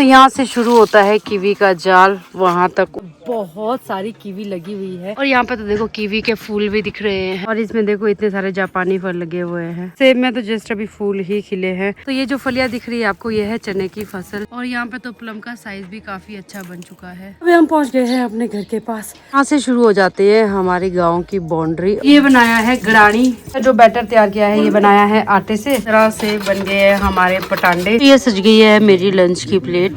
यहाँ से शुरू होता है कीवी का जाल, वहाँ तक बहुत सारी कीवी लगी हुई है। और यहाँ पे तो देखो कीवी के फूल भी दिख रहे हैं और इसमें देखो इतने सारे जापानी फल लगे हुए हैं। सेब में तो जस्ट अभी फूल ही खिले हैं। तो ये जो फलियां दिख रही है आपको, ये है चने की फसल। और यहाँ पे तो प्लम का साइज भी काफी अच्छा बन चुका है। अभी हम पहुँच गए हैं अपने घर के पास। यहाँ से शुरू हो जाते हैं हमारे गाँव की बाउंड्री। ये बनाया है गड़ानी, जो बैटर तैयार किया है ये बनाया है आटे से। इस तरह से बन गए हैं हमारे पटांडे। ये सज गई है मेरी लंच की प्लेट।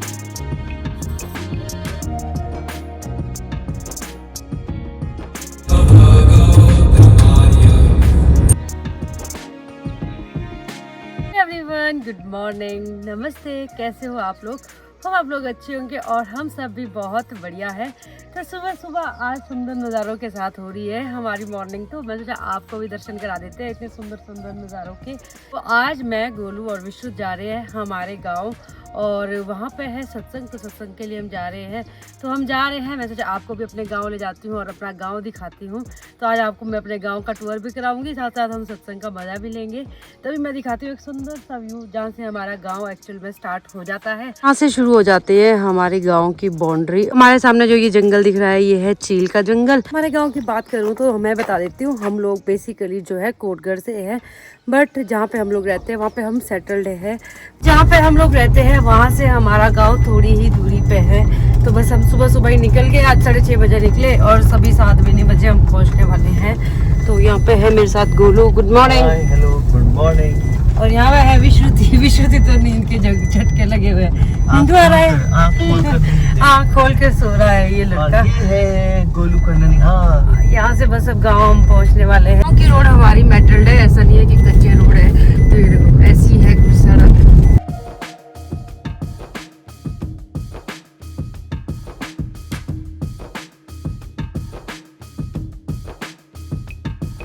एवरीवन, गुड मॉर्निंग, नमस्ते। कैसे हो आप लोग? आप लोग अच्छे होंगे और हम सब भी बहुत बढ़िया है। तो सुबह सुबह आज सुंदर नज़ारों के साथ हो रही है हमारी मॉर्निंग। तो मैं सोचा आपको भी दर्शन करा देते हैं इतने सुंदर सुंदर नज़ारों के। तो आज मैं, गोलू और विशु जा रहे हैं हमारे गांव और वहाँ पे है सत्संग। तो सत्संग के लिए हम जा रहे हैं। तो हम जा रहे हैं, मैं सोचा आपको भी अपने गाँव ले जाती हूँ और अपना गाँव दिखाती हूँ। तो आज आपको मैं अपने गाँव का टूर भी कराऊंगी, साथ साथ हम सत्संग का मज़ा भी लेंगे। तभी मैं दिखाती हूँ एक सुंदर सा व्यू जहाँ से हमारा गाँव एक्चुअल में स्टार्ट हो जाता है। यहाँ से शुरू हो जाते हैं हमारे गाँव की बाउंड्री। हमारे सामने जो ये जंगल दिख रहा है ये है चील का जंगल। हमारे गाँव की बात करूँ तो मैं बता देती हूँ, हम लोग बेसिकली जो है कोटगढ़ से है, बट जहाँ पे हम लोग रहते हैं वहाँ पे हम सेटल्ड है। जहाँ पे हम लोग रहते हैं वहाँ से हमारा गांव थोड़ी ही दूरी पे है। तो बस हम सुबह सुबह ही निकल गए, आज 6:30 बजे निकले और सभी 7 बजे हम पहुँचने वाले हैं। तो यहाँ पे है मेरे साथ Golu. Good morning. Hello, good morning. और यहाँ पे है विश्रुति। विश्रुति तो नींद के झटके लगे हुए हैं, नींद आ रहा है, आँख खोल के सो रहा है ये लड़का। ये है गोलू का ननिहाल। यहाँ से बस अब गाँव हम पहुँचने वाले हैं। गाँव की रोड हमारी मेटल्ड है, ऐसा नहीं है कि कच्चे रोड है। तो ये देखो ऐसी है कुछ सड़क।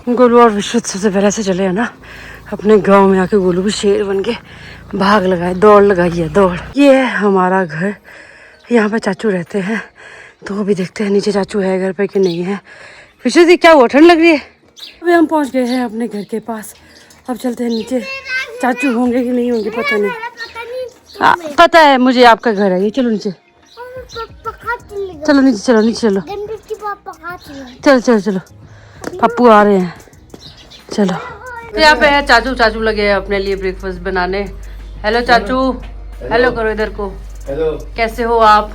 गोलू और विश्व सबसे पहले से चले है ना अपने गांव में। आके गोलू भी शेर बन के भाग लगाए, दौड़ लगाई है, दौड़। ये है हमारा घर, यहाँ पे चाचू रहते हैं। तो अभी देखते हैं नीचे चाचू है घर पे कि नहीं है। विश्व जी क्या हुआ, ठंड लग रही है? अभी हम पहुँच गए हैं अपने घर के पास। अब चलते हैं नीचे, चाचू होंगे कि नहीं होंगे पता नहीं। पता है मुझे आपका घर है ये। चलो नीचे, चलो नीचे, चलो नीचे, चलो चलो चलो चलो, पप्पू आ रहे हैं, चलो। तो यहाँ पे है चाचू। चाचू लगे हैं अपने लिए ब्रेकफास्ट बनाने। हेलो चाचू, हेलो करो इधर को। हेलो, कैसे हो आप?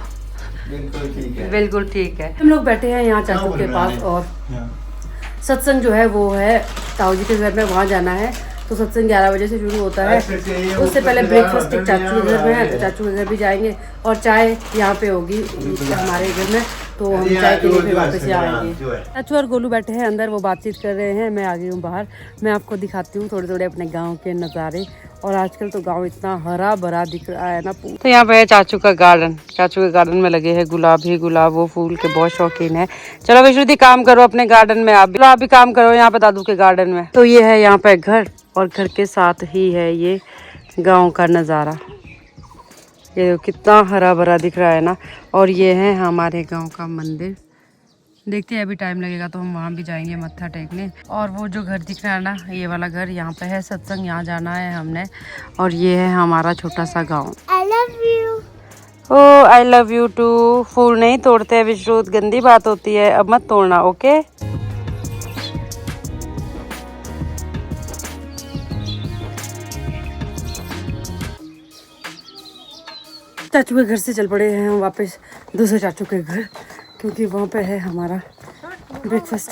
बिल्कुल ठीक है। बिल्कुल ठीक है। हम लोग बैठे हैं यहाँ चाचू के पास और सत्संग जो है वो है ताऊ जी के घर में, वहाँ जाना है। तो सत्संग 11 बजे से शुरू होता है। उससे पहले ब्रेकफास्ट एक चाचू के घर में है, तो चाचू के घर भी जाएंगे और चाय यहाँ पे होगी हमारे घर में। तो हम चाय के लिए फिर वापस आएंगे। चाचू और गोलू बैठे हैं अंदर, वो बातचीत कर रहे हैं। मैं आ गई हूँ बाहर। मैं आपको दिखाती हूँ थोड़े थोड़े अपने गाँव के नज़ारे। और आजकल तो गांव इतना हरा भरा दिख रहा है ना। तो यहाँ पे है चाचू का गार्डन। चाचू के गार्डन में लगे हैं गुलाब ही गुलाब, वो फूल के बहुत शौकीन है। चलो विश्रुति काम करो अपने गार्डन में, आप भी काम करो यहाँ पे दादू के गार्डन में। तो ये है यहाँ पे घर और घर के साथ ही है ये गाँव का नज़ारा। ये कितना हरा भरा दिख रहा है ना। और ये है हमारे गाँव का मंदिर। देखते हैं अभी टाइम लगेगा तो हम वहाँ भी जाएंगे मत्था टेकने। और वो जो घर दिख रहा है ना, ये वाला घर, यहाँ पे है सत्संग, यहाँ जाना है हमने। और ये है हमारा छोटा सा गांव। I love you. Oh I love you too. फूल नहीं तोड़ते हैं विश्रुत, गंदी बात होती है, अब मत तोड़ना, ओके? चाचू के घर से चल पड़े हैं हम वापस दूसरे चाचू के घर, क्योंकि वहाँ पे है हमारा ब्रेकफास्ट।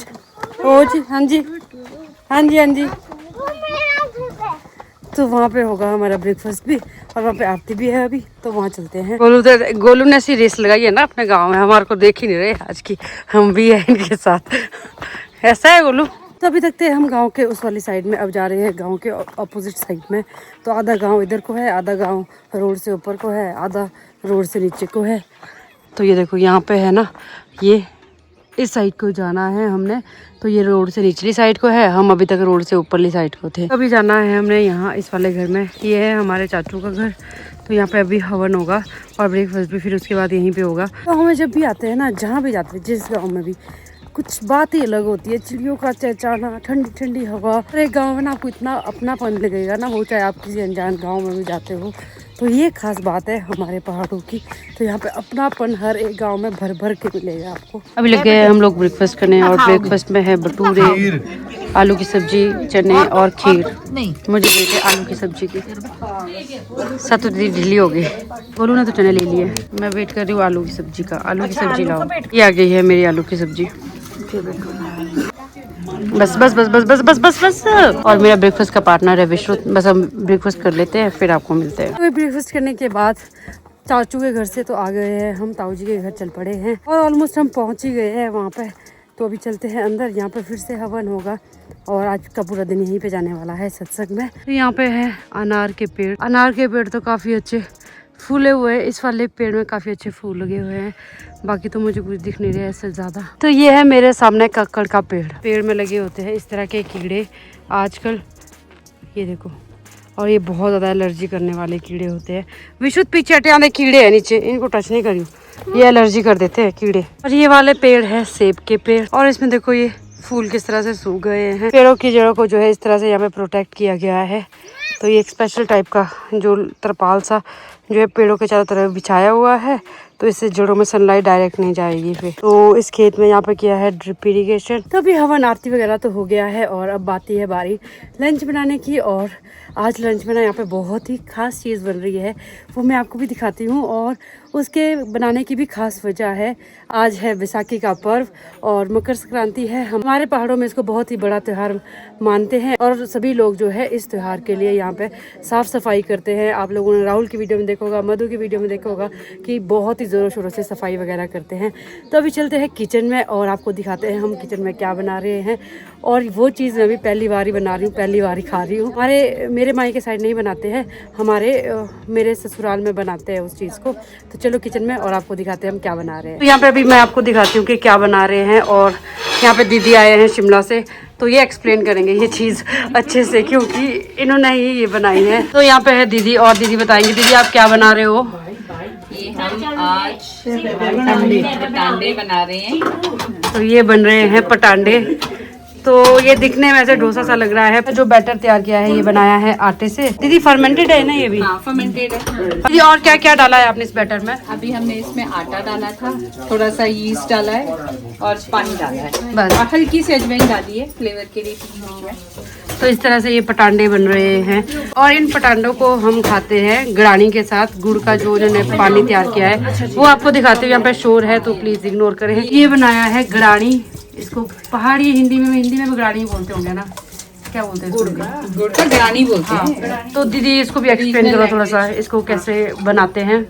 ओ जी, हाँ जी, हाँ जी, हाँ जी। तो वहाँ पे होगा हमारा ब्रेकफास्ट भी और वहाँ पे आरती भी है अभी। तो वहाँ चलते हैं। गोलू ने ऐसी रेस लगाई है ना अपने गांव में, हमारे को देख ही नहीं रहे आज की, हम भी है इनके साथ। ऐसा है गोलू। तो अभी तक थे हम गांव के उस वाली साइड में, अब जा रहे हैं गांव के अपोजिट साइड में। तो आधा गांव इधर को है, आधा गांव रोड से ऊपर को है, आधा रोड से नीचे को है। तो ये देखो यहाँ पे है ना, ये इस साइड को जाना है हमने। तो ये रोड से निचली साइड को है, हम अभी तक रोड से ऊपरली साइड को थे। अभी जाना है हमने यहाँ इस वाले घर में। ये है हमारे चाचू का घर। तो यहाँ पे अभी हवन होगा और ब्रेकफास्ट भी फिर उसके बाद यहीं पे होगा। तो हमें जब भी आते हैं ना, जहाँ भी जाते हैं, जिस गाँव में भी, कुछ बात ही अलग होती है। चिड़ियों का चहचहाना, ठंडी ठंडी हवा। और एक गाँव में ना आपको इतना अपनापन लगेगा ना, वो चाहे आप किसी अनजान गाँव में भी जाते हो तो ये खास बात है हमारे पहाड़ों की। तो यहाँ पे अपनापन हर एक गांव में भर भर के मिलेगा आपको। अभी लग गए हम लोग ब्रेकफास्ट करने और ब्रेकफास्ट में है भटूरे, आलू की सब्जी, चने और खीर। मुझे देते आलू की सब्जी की। सत्तू दी ढीली हो गई। बोलू ना तो चने ले लिए। मैं वेट कर रही हूँ आलू की सब्जी का। आलू की सब्जी लाओ। ये आ गई है मेरी आलू की सब्जी। बस बस बस बस बस बस बस बस। और मेरा ब्रेकफास्ट का पार्टनर है विश्व। बस हम ब्रेकफास्ट कर लेते हैं फिर आपको मिलते हैं। तो ब्रेकफास्ट करने के बाद चाचू के घर से तो आ गए हैं हम, ताऊ जी के घर चल पड़े हैं और ऑलमोस्ट हम पहुंच ही गए हैं वहाँ पे। तो अभी चलते हैं अंदर, यहाँ पे फिर से हवन होगा और आज का पूरा दिन यहीं पे जाने वाला है सत्संग में। तो यहाँ पे है अनार के पेड़। अनार के पेड़ तो काफ़ी अच्छे फूले हुए हैं। इस वाले पेड़ में काफ़ी अच्छे फूल लगे हुए हैं, बाकी तो मुझे कुछ दिख नहीं रहा है इससे ज़्यादा। तो ये है मेरे सामने कक्कड़ का पेड़। पेड़ में लगे होते हैं इस तरह के कीड़े आजकल, ये देखो। और ये बहुत ज़्यादा एलर्जी करने वाले कीड़े होते हैं। विशुद्ध पीछे हटे आने कीड़े हैं नीचे, इनको टच नहीं करियो, ये एलर्जी कर देते हैं कीड़े। और ये वाले पेड़ है सेब के पेड़ और इसमें देखो ये फूल किस तरह से सूख गए हैं। पेड़ों की जड़ों को जो है इस तरह से यहाँ पे प्रोटेक्ट किया गया है। तो ये एक स्पेशल टाइप का जो तरपाल सा जो है पेड़ों के चारों तरफ बिछाया हुआ है, तो इससे जड़ों में सनलाइट डायरेक्ट नहीं जाएगी। फिर तो इस खेत में यहाँ पे किया है ड्रिप इरिगेशन। तो अभी हवन आरती वगैरह तो हो गया है और अब आती है बारी लंच बनाने की। और आज लंच में ना यहाँ पे बहुत ही खास चीज़ बन रही है, वो मैं आपको भी दिखाती हूँ। और उसके बनाने की भी खास वजह है, आज है बैसाखी का पर्व और मकर संक्रांति है। हमारे पहाड़ों में इसको बहुत ही बड़ा त्यौहार मानते हैं और सभी लोग जो है इस त्यौहार के लिए यहाँ पे साफ सफाई करते हैं। आप लोगों ने राहुल की वीडियो में देखा होगा, मधु की वीडियो में देखा होगा कि बहुत ही ज़ोरों शोरों से सफाई वगैरह करते हैं। तो अभी चलते हैं किचन में और आपको दिखाते हैं हम किचन में क्या बना रहे हैं। और वो चीज़ मैं भी पहली बार ही बना रही हूँ, पहली बार ही खा रही हूँ। मेरे माई के साइड नहीं बनाते हैं, मेरे ससुराल में बनाते हैं उस चीज़ को। तो चलो किचन में और आपको दिखाते हैं हम क्या बना रहे हैं। तो यहाँ पे अभी मैं आपको दिखाती हूँ कि क्या बना रहे हैं। और यहाँ पे दीदी आए हैं शिमला से, तो ये एक्सप्लेन करेंगे ये चीज़ अच्छे से क्योंकि इन्होंने ही ये बनाई है। तो यहाँ पे है दीदी और दीदी बताएंगे। दीदी आप क्या बना रहे हो? ये हम आज पटांडे बना रहे हैं। तो ये बन रहे हैं पटांडे। तो ये दिखने में ऐसे डोसा सा लग रहा है। जो बैटर तैयार किया है ये बनाया है आटे से। दीदी फर्मेंटेड है ना ये भी? हाँ, फर्मेंटेड है। दीदी और क्या क्या डाला है आपने इस बैटर में? अभी हमने इसमें आटा डाला था, थोड़ा सा यीस्ट डाला है और पानी डाला है बस। और हल्की सी अजवाइन डाली है फ्लेवर के लिए। तो इस तरह से ये पटांडे बन रहे हैं और इन पटांडों को हम खाते हैं गड़ानी के साथ। गुड़ का जो उन्होंने पानी तैयार किया है वो आपको दिखाते हुए, यहाँ पे शोर है तो प्लीज इग्नोर करें। ये बनाया है गड़ानी, इसको पहाड़ी हिंदी में भी गड़ानी बोलते होंगे ना, क्या बोलते हैं? गुड़ का गड़ानी बोलते हैं। तो दीदी इसको भी एक्सप्लेन करो थोड़ा सा, इसको कैसे बनाते हैं?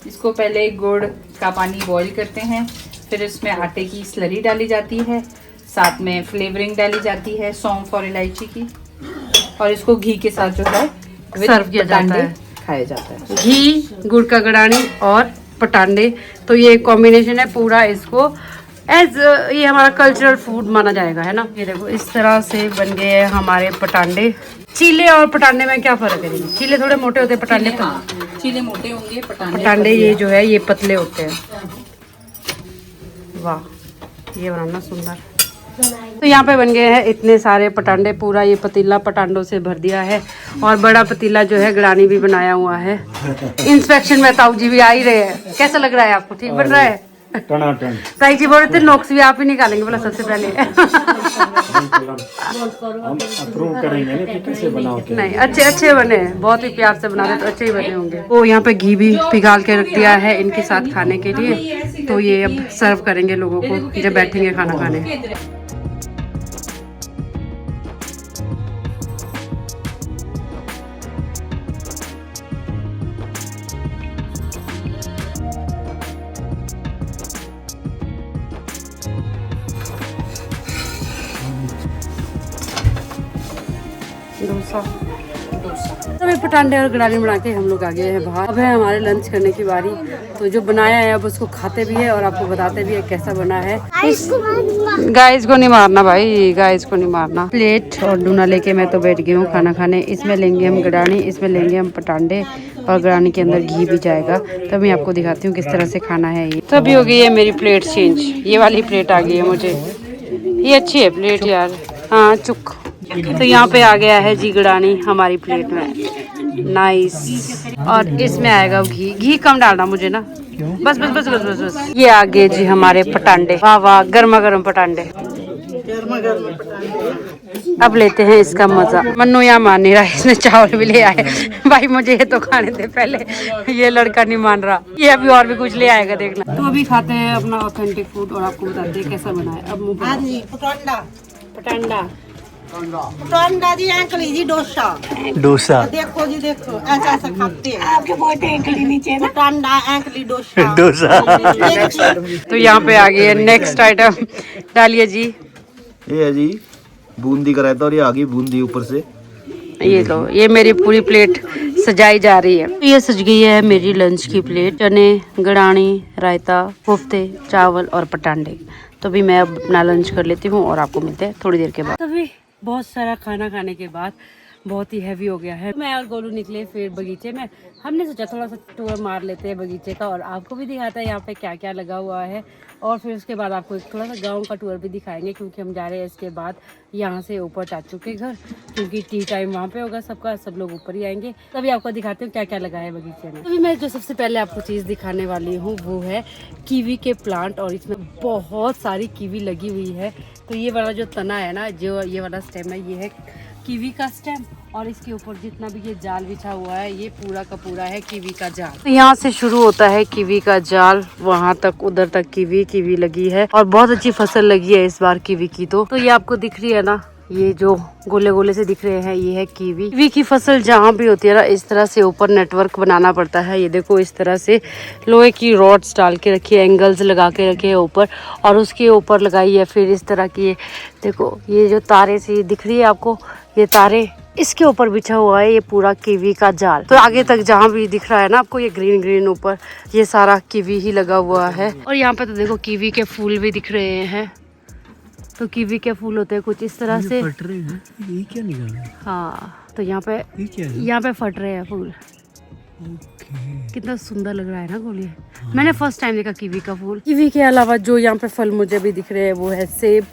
इसको पहले गुड़ का पानी बॉईल करते हैं, फिर इसमें आटे की स्लरी डाली जाती है, साथ में फ्लेवरिंग डाली जाती है सौंफ और इलायची की, और इसको घी के साथ जो है सर्व किया जाता है, खाया जाता है। घी, गुड़ का गड़ानी और पटांडे, तो ये कॉम्बिनेशन है पूरा। इसको ये हमारा कल्चरल फूड माना जाएगा, है ना। ये देखो इस तरह से बन गए हैं हमारे पटांडे। चीले और पटांडे में क्या फर्क है? चीले थोड़े मोटे होते हैं, पटांडे चीले मोटे होंगे, पटांडे ये जो है ये पतले होते हैं। वाह, ये बनाना सुंदर। तो यहाँ पे बन गए हैं इतने सारे पटांडे। पूरा ये पतीला पटांडों से भर दिया है और बड़ा पतीला जो है गड़ानी भी बनाया हुआ है। इंस्पेक्शन में ताऊ जी भी आ ही रहे हैं। कैसा लग रहा है आपको? ठीक बन रहा है? ताई जी बोल रहे थे नोक्स भी आप ही निकालेंगे बोला सबसे पहले। हम अप्रूव करेंगे ना कि कैसे बनाओ के। नहीं, अच्छे बने, बहुत ही प्यार से बना रहे तो अच्छे ही बने होंगे। तो यहाँ पे घी भी पिघाल के रख दिया है इनके साथ खाने के लिए। तो ये अब सर्व करेंगे लोगों को जब बैठेंगे खाना खाने। डोसा तो अभी पटांडे और गड़ानी बना के हम लोग आ गए हैं बाहर। अब है हमारे लंच करने की बारी। तो जो बनाया है अब उसको खाते भी है और आपको बताते भी है कैसा बना है। गाइस को नहीं मारना भाई, गाइस को नहीं मारना। प्लेट और डूना लेके मैं तो बैठ गई हूँ खाना खाने। इसमें लेंगे हम गड़ानी, इसमें लेंगे हम पटांडे और गड़ानी के अंदर घी भी जाएगा। तो मैं आपको दिखाती हूँ किस तरह से खाना है ये। तो अभी हो गई है मेरी प्लेट चेंज, ये वाली प्लेट आ गई है मुझे। ये अच्छी है प्लेट यार, हाँ चुक। तो यहाँ पे आ गया है जी गड़ानी हमारी प्लेट में। नाइस। और इसमें आएगा घी। घी कम डालना मुझे ना, बस बस बस बस बस बस। ये आगे जी हमारे पटांडे, वाह वाह, गर्मा गर्म पटांडे। अब लेते हैं इसका मजा। मन्नू यहाँ मान नहीं रहा, इसने चावल भी ले आए। भाई मुझे ये तो खाने दे पहले, ये लड़का नहीं मान रहा, ये अभी और भी कुछ ले आएगा देखना। तो अभी खाते हैं अपना ऑथेंटिक फूड और आपको बताते हैं कैसा बना है। अब मुंह पटांडा पटांडा जी, अंकली जी डोसा। डोसा। देखो जी देखो, ऐसा ऐसा खाते हैं। आपके बहुत अंकली नीचे ना, पटांडा अंकली डोसा। डोसा। तो यहाँ पे आ गई है नेक्स्ट आइटम, डालिए जी। ये है जी बूंदी का रायता और ये आ गई बूंदी ऊपर से। ये लो, ये मेरी पूरी प्लेट सजाई जा रही है। ये सज गई है मेरी लंच की प्लेट, चने, गड़ानी, रायता, कोफ्ते, चावल और पटांडे। तो भी मैं अब अपना लंच कर लेती हूँ और आपको मिलते हैं थोड़ी देर के बाद। तभी बहुत सारा खाना खाने के बाद बहुत ही हैवी हो गया है। मैं और गोलू निकले फिर बगीचे में। हमने सोचा थोड़ा सा टूर मार लेते हैं बगीचे का और आपको भी दिखाता है यहाँ पे क्या क्या लगा हुआ है। और फिर उसके बाद आपको एक थोड़ा सा गांव का टूर भी दिखाएंगे, क्योंकि हम जा रहे हैं इसके बाद यहाँ से ऊपर चाचू के घर, क्योंकि टी टाइम वहाँ पे होगा सबका, सब लोग ऊपर ही आएंगे। तभी आपको दिखाते हूँ क्या क्या लगा है बगीचे में। अभी मैं जो सबसे पहले आपको चीज़ दिखाने वाली हूँ वो है कीवी के प्लांट, और इसमें बहुत सारी कीवी लगी हुई है। तो ये वाला जो तना है ना, जो ये वाला स्टेम है, ये है कीवी का स्टेम, और इसके ऊपर जितना भी ये जाल बिछा हुआ है ये पूरा का पूरा है कीवी का जाल। तो यहाँ से शुरू होता है कीवी का जाल, वहाँ तक उधर तक कीवी लगी है और बहुत अच्छी फसल लगी है इस बार कीवी की। तो ये आपको दिख रही है ना, ये जो गोले गोले से दिख रहे हैं ये है कीवी की फसल। जहाँ भी होती है ना, इस तरह से ऊपर नेटवर्क बनाना पड़ता है। ये देखो इस तरह से लोहे की रॉड्स डाल के रखी है, एंगल्स लगा के रखे हैं ऊपर, और उसके ऊपर लगाई है फिर इस तरह की। देखो ये जो तारे सी दिख रही है आपको, ये तारे, इसके ऊपर बिछा हुआ है ये पूरा कीवी का जाल। तो आगे तक जहाँ भी दिख रहा है ना आपको, ये ग्रीन ग्रीन ऊपर ये सारा कीवी ही लगा हुआ है। और यहाँ पे तो देखो कीवी के फूल भी दिख रहे हैं। तो कीवी के फूल होते हैं कुछ इस तरह से। फट रहे हैं, ये क्या निकल रहा हाँ, तो यहाँ पे है? ये क्या है? यहाँ पे फट रहे हैं फूल। कितना सुंदर लग रहा है ना गोली। मैंने फर्स्ट टाइम देखा कीवी का फूल। कीवी के अलावा जो यहाँ पे फल मुझे भी दिख रहे हैं वो है सेब,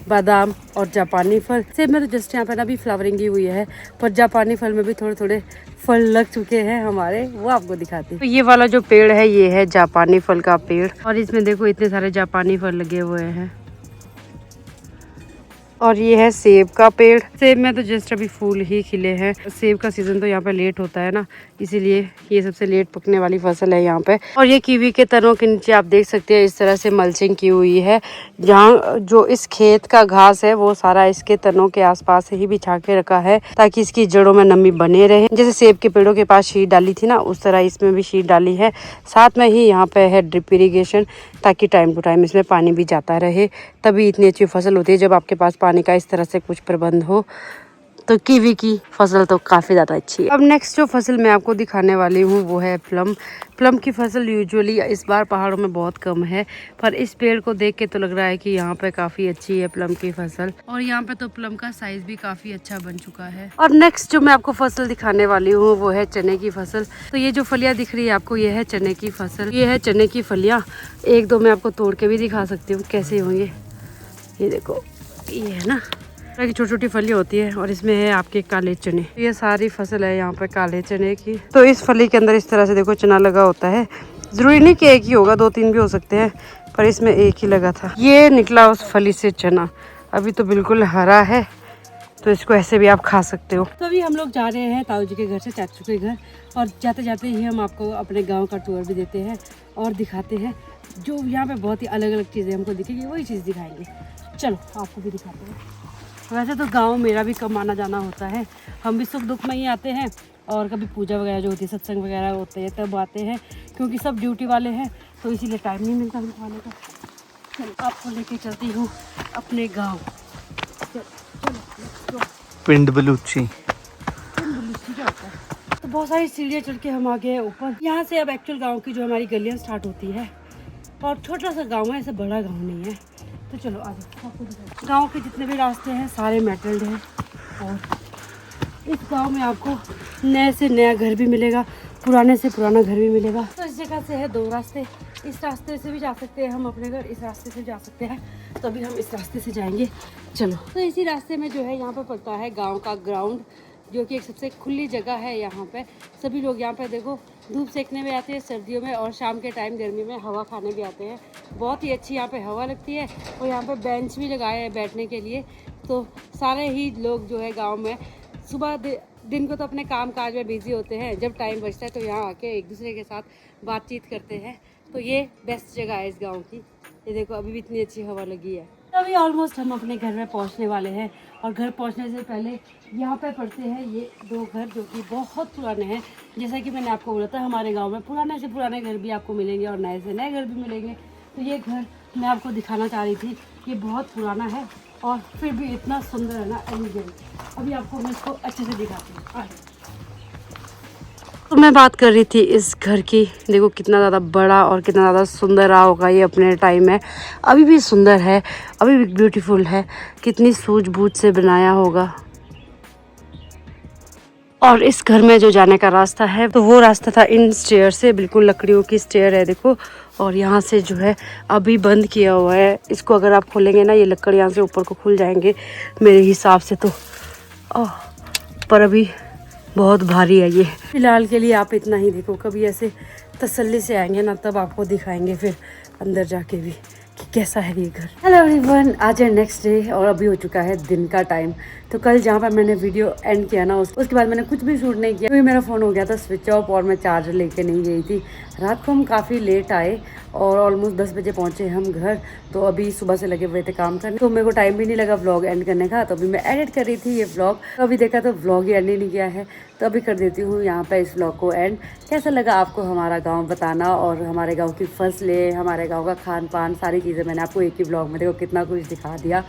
बादाम और जापानी फल। सेब में तो जस्ट यहाँ पे ना भी फ्लावरिंग ही हुई है, पर जापानी फल में भी थोड़े थोड़े फल लग चुके हैं हमारे, वो आपको दिखाते हैं। तो ये वाला जो पेड़ है ये है जापानी फल का पेड़, और इसमें देखो इतने सारे जापानी फल लगे हुए हैं। और ये है सेब का पेड़। सेब में तो जस्ट अभी फूल ही खिले हैं। सेब का सीजन तो यहाँ पे लेट होता है ना, इसीलिए ये सबसे लेट पकने वाली फसल है यहाँ पे। और ये कीवी के तनों के नीचे आप देख सकते हैं इस तरह से मल्चिंग की हुई है। जहाँ जो इस खेत का घास है वो सारा इसके तनों के आसपास ही बिछा के रखा है, ताकि इसकी जड़ों में नमी बने रहे। जैसे सेब के पेड़ों के पास शीट डाली थी ना, उस तरह इसमें भी शीट डाली है। साथ में ही यहाँ पे है ड्रिप इरिगेशन, ताकि टाइम टू टाइम इसमें पानी भी जाता रहे। तभी इतनी अच्छी फसल होती है जब आपके पास पानी का इस तरह से कुछ प्रबंध हो। तो कीवी की फसल तो काफ़ी ज़्यादा अच्छी है। अब नेक्स्ट जो फसल मैं आपको दिखाने वाली हूँ वो है प्लम। प्लम की फसल यूजुअली इस बार पहाड़ों में बहुत कम है, पर इस पेड़ को देख के तो लग रहा है कि यहाँ पे काफ़ी अच्छी है प्लम की फसल। और यहाँ पे तो प्लम का साइज भी काफ़ी अच्छा बन चुका है। और नेक्स्ट जो मैं आपको फसल दिखाने वाली हूँ वो है चने की फसल। तो ये जो फलियाँ दिख रही है आपको, ये है चने की फसल। ये है चने की फलियाँ, एक दो मैं आपको तोड़ के भी दिखा सकती हूँ कैसे होंगे। ये देखो, ये है ना की छोटी छोटी फलियाँ होती है, और इसमें है आपके काले चने। ये सारी फसल है यहाँ पे काले चने की। तो इस फली के अंदर इस तरह से देखो चना लगा होता है। जरूरी नहीं कि एक ही होगा, दो तीन भी हो सकते हैं, पर इसमें एक ही लगा था। ये निकला उस फली से चना, अभी तो बिल्कुल हरा है, तो इसको ऐसे भी आप खा सकते हो। तो अभी हम लोग जा रहे हैं ताऊ जी के घर से चाचू के घर, और जाते जाते ही हम आपको अपने गाँव का टूर भी देते हैं और दिखाते हैं। जो यहाँ पे बहुत ही अलग अलग चीज़ें हमको दिखेगी, वही चीज़ दिखाएंगे। चलो आपको भी दिखाते हैं। वैसे तो गांव मेरा भी कम आना जाना होता है, हम भी सुख दुख में ही आते हैं, और कभी पूजा वगैरह जो होती है, सत्संग वगैरह होते हैं तब आते हैं, क्योंकि सब ड्यूटी वाले हैं तो इसीलिए टाइम नहीं मिलता हमको आने का। चलो आपको लेके चलती हूँ अपने गाँव। पिंड बलूची। तो बहुत सारी सीढ़ियाँ चढ़ के हम आ गए हैं ऊपर। यहाँ से अब एक्चुअल गाँव की जो हमारी गलियाँ स्टार्ट होती है, और छोटा सा गाँव है, ऐसा बड़ा गाँव नहीं है। तो चलो आ जाओ। गाँव के जितने भी रास्ते हैं सारे मेटल्ड हैं, और इस गांव में आपको नए से नया घर भी मिलेगा, पुराने से पुराना घर भी मिलेगा। तो इस जगह से है दो रास्ते, इस रास्ते से भी जा सकते हैं हम अपने घर, इस रास्ते से जा सकते हैं। तो अभी हम इस रास्ते से जाएंगे, चलो। तो इसी रास्ते में जो है यहाँ पर पड़ता है गाँव का ग्राउंड। जो कि एक सबसे खुली जगह है। यहाँ पे सभी लोग यहाँ पे देखो धूप सेकने भी आते हैं सर्दियों में, और शाम के टाइम गर्मी में हवा खाने भी आते हैं। बहुत ही अच्छी यहाँ पे हवा लगती है, और यहाँ पे बेंच भी लगाए हैं बैठने के लिए। तो सारे ही लोग जो है गाँव में सुबह दिन को तो अपने काम काज में बिजी होते हैं, जब टाइम बचता है तो यहाँ आके एक दूसरे के साथ बातचीत करते हैं। तो ये बेस्ट जगह है इस गांव की। ये देखो अभी भी इतनी अच्छी हवा लगी है। अभी ऑलमोस्ट हम अपने घर में पहुंचने वाले हैं, और घर पहुंचने से पहले यहाँ पे पड़ते हैं ये 2 घर जो कि बहुत पुराने हैं। जैसा कि मैंने आपको बोला था, हमारे गाँव में पुराने से पुराने घर भी आपको मिलेंगे और नए से नए घर भी मिलेंगे। तो ये घर मैं आपको दिखाना चाह रही थी, ये बहुत पुराना है और फिर भी इतना सुंदर है ना एलिगेंट। अभी आपको मैं इसको अच्छे से दिखाती हूँ। तो मैं बात कर रही थी इस घर की, देखो कितना ज़्यादा बड़ा और कितना ज़्यादा सुंदर रहा होगा ये अपने टाइम में। अभी भी सुंदर है, अभी भी ब्यूटीफुल है, कितनी सूझबूझ से बनाया होगा। और इस घर में जो जाने का रास्ता है तो वो रास्ता था इन स्टेयर से, बिल्कुल लकड़ियों की स्टेयर है देखो। और यहाँ से जो है अभी बंद किया हुआ है, इसको अगर आप खोलेंगे ना ये लकड़ यहाँ से ऊपर को खुल जाएंगे मेरे हिसाब से तो। पर अभी बहुत भारी है ये। फिलहाल के लिए आप इतना ही देखो, कभी ऐसे तसल्ली से आएंगे ना तब आपको दिखाएंगे फिर अंदर जाके भी कि कैसा है ये घर। हेलो एवरीवन, आज है नेक्स्ट डे और अभी हो चुका है दिन का टाइम। तो कल जहाँ पर मैंने वीडियो एंड किया ना उसके बाद मैंने कुछ भी शूट नहीं किया क्योंकि मेरा फ़ोन हो गया था स्विच ऑफ और मैं चार्जर लेके नहीं गई थी। रात को हम काफ़ी लेट आए और ऑलमोस्ट 10 बजे पहुँचे हम घर। तो अभी सुबह से लगे हुए थे काम करने, तो मेरे को टाइम भी नहीं लगा व्लॉग एंड करने का। तो अभी मैं एडिट कर रही थी ये व्लॉग, तो अभी देखा तो व्लॉग ही एंड ही नहीं किया है। तो अभी कर देती हूँ यहाँ पे इस व्लॉग को एंड। कैसा लगा आपको हमारा गांव बताना, और हमारे गांव की फसलें, हमारे गांव का खान पान, सारी चीज़ें मैंने आपको एक ही व्लॉग में देखो कितना कुछ दिखा दिया।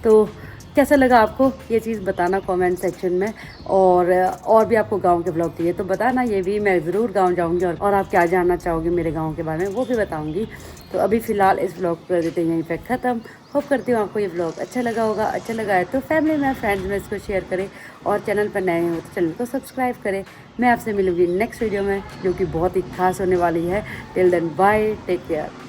तो कैसा लगा आपको ये चीज़ बताना कमेंट सेक्शन में। और भी आपको गांव के व्लॉग चाहिए तो बताना, ये भी मैं ज़रूर गांव जाऊंगी और आप क्या जानना चाहोगे मेरे गांव के बारे में वो भी बताऊंगी। तो अभी फ़िलहाल इस व्लॉग को कर देते हैं यहीं पे ख़त्म। होप करती हूँ आपको ये व्लॉग अच्छा लगा होगा। अच्छा लगा है तो फैमिली में, फ्रेंड्स में इसको शेयर करें, और चैनल पर नए हो तो चैनल को सब्सक्राइब करें। मैं आपसे मिलूंगी नेक्स्ट वीडियो में जो कि बहुत ही खास होने वाली है। Till then bye, take care.